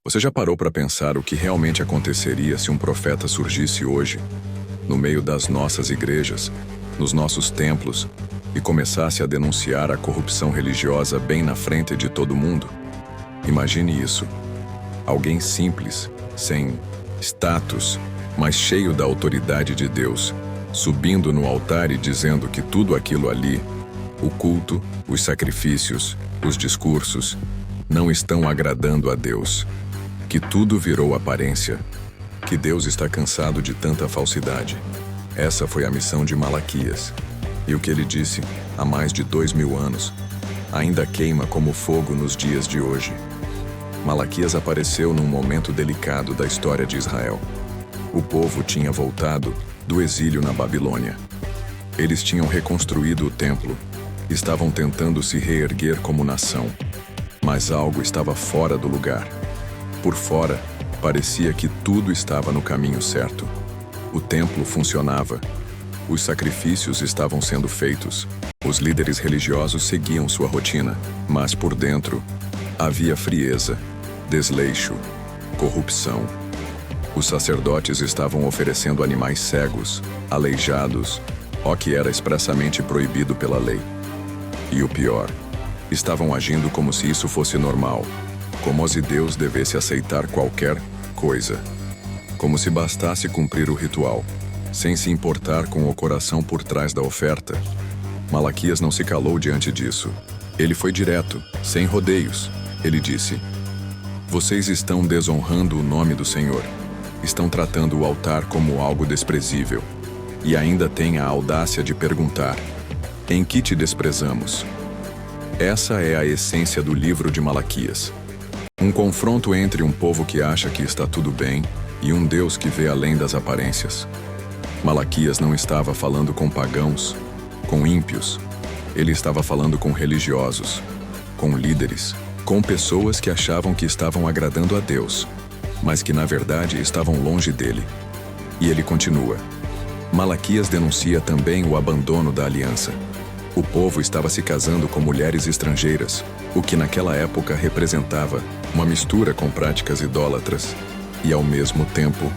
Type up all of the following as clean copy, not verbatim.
Você já parou para pensar o que realmente aconteceria se um profeta surgisse hoje, no meio das nossas igrejas, nos nossos templos, e começasse a denunciar a corrupção religiosa bem na frente de todo mundo? Imagine isso. Alguém simples, sem status, mas cheio da autoridade de Deus, subindo no altar e dizendo que tudo aquilo ali, o culto, os sacrifícios, os discursos, não estão agradando a Deus. Que tudo virou aparência, que Deus está cansado de tanta falsidade. Essa foi a missão de Malaquias. E o que ele disse, há mais de 2000 anos, ainda queima como fogo nos dias de hoje. Malaquias apareceu num momento delicado da história de Israel. O povo tinha voltado do exílio na Babilônia. Eles tinham reconstruído o templo, estavam tentando se reerguer como nação, mas algo estava fora do lugar. Por fora, parecia que tudo estava no caminho certo. O templo funcionava. Os sacrifícios estavam sendo feitos. Os líderes religiosos seguiam sua rotina, mas por dentro havia frieza, desleixo, corrupção. Os sacerdotes estavam oferecendo animais cegos, aleijados, o que era expressamente proibido pela lei. E o pior, estavam agindo como se isso fosse normal, como se Deus devesse aceitar qualquer coisa, como se bastasse cumprir o ritual, sem se importar com o coração por trás da oferta. Malaquias não se calou diante disso. Ele foi direto, sem rodeios. Ele disse: "Vocês estão desonrando o nome do Senhor. Estão tratando o altar como algo desprezível. E ainda têm a audácia de perguntar: em que te desprezamos?" Essa é a essência do livro de Malaquias. Um confronto entre um povo que acha que está tudo bem e um Deus que vê além das aparências. Malaquias não estava falando com pagãos, com ímpios. Ele estava falando com religiosos, com líderes, com pessoas que achavam que estavam agradando a Deus, mas que na verdade estavam longe dele. E ele continua. Malaquias denuncia também o abandono da aliança. O povo estava se casando com mulheres estrangeiras, o que naquela época representava uma mistura com práticas idólatras, e ao mesmo tempo,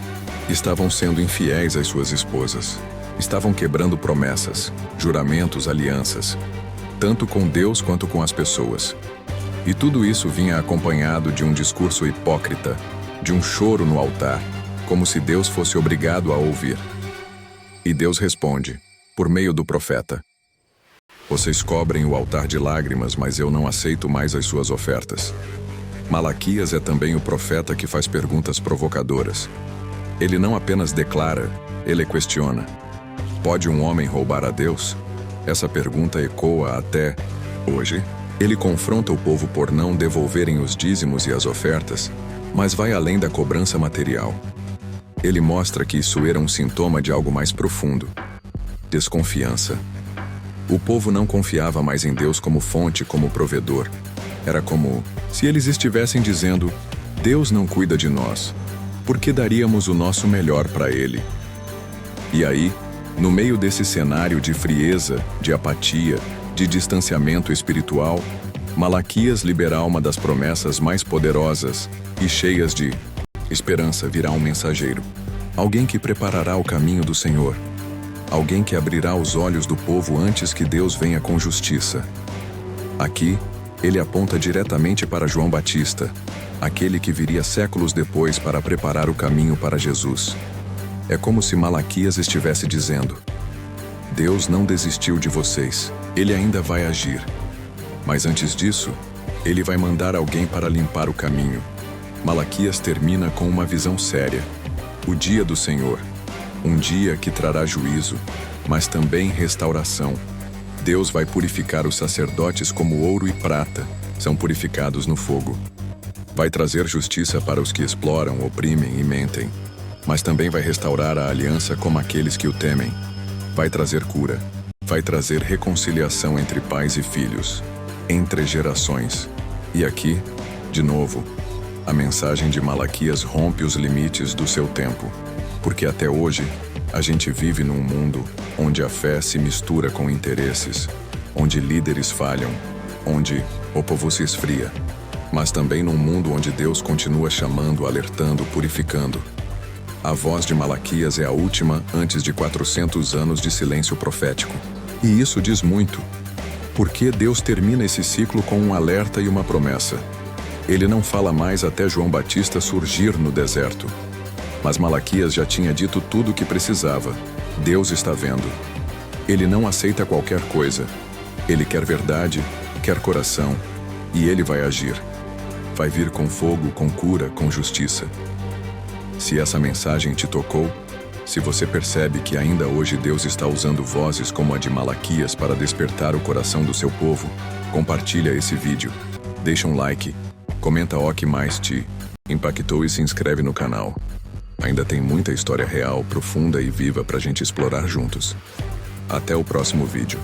estavam sendo infiéis às suas esposas. Estavam quebrando promessas, juramentos, alianças, tanto com Deus quanto com as pessoas. E tudo isso vinha acompanhado de um discurso hipócrita, de um choro no altar, como se Deus fosse obrigado a ouvir. E Deus responde, por meio do profeta: "Vocês cobrem o altar de lágrimas, mas eu não aceito mais as suas ofertas." Malaquias é também o profeta que faz perguntas provocadoras. Ele não apenas declara, ele questiona. Pode um homem roubar a Deus? Essa pergunta ecoa até hoje. Ele confronta o povo por não devolverem os dízimos e as ofertas, mas vai além da cobrança material. Ele mostra que isso era um sintoma de algo mais profundo: desconfiança. O povo não confiava mais em Deus como fonte, como provedor. Era como se eles estivessem dizendo: Deus não cuida de nós, por que daríamos o nosso melhor para Ele? E aí, no meio desse cenário de frieza, de apatia, de distanciamento espiritual, Malaquias libera uma das promessas mais poderosas e cheias de esperança. Virá um mensageiro, alguém que preparará o caminho do Senhor, alguém que abrirá os olhos do povo antes que Deus venha com justiça. Aqui, ele aponta diretamente para João Batista, aquele que viria séculos depois para preparar o caminho para Jesus. É como se Malaquias estivesse dizendo: Deus não desistiu de vocês, Ele ainda vai agir. Mas antes disso, Ele vai mandar alguém para limpar o caminho. Malaquias termina com uma visão séria: o dia do Senhor. Um dia que trará juízo, mas também restauração. Deus vai purificar os sacerdotes como ouro e prata são purificados no fogo. Vai trazer justiça para os que exploram, oprimem e mentem, mas também vai restaurar a aliança como aqueles que o temem. Vai trazer cura, vai trazer reconciliação entre pais e filhos, entre gerações. E aqui, de novo, a mensagem de Malaquias rompe os limites do seu tempo, porque até hoje, a gente vive num mundo onde a fé se mistura com interesses, onde líderes falham, onde o povo se esfria. mas também num mundo onde Deus continua chamando, alertando, purificando. A voz de Malaquias é a última antes de 400 anos de silêncio profético. E isso diz muito. Porque Deus termina esse ciclo com um alerta e uma promessa. Ele não fala mais até João Batista surgir no deserto. Mas Malaquias já tinha dito tudo o que precisava. Deus está vendo. Ele não aceita qualquer coisa. Ele quer verdade, quer coração, e ele vai agir. Vai vir com fogo, com cura, com justiça. Se essa mensagem te tocou, se você percebe que ainda hoje Deus está usando vozes como a de Malaquias para despertar o coração do seu povo, compartilha esse vídeo, deixa um like, comenta o que mais te impactou e se inscreve no canal. Ainda tem muita história real, profunda e viva pra gente explorar juntos. Até o próximo vídeo.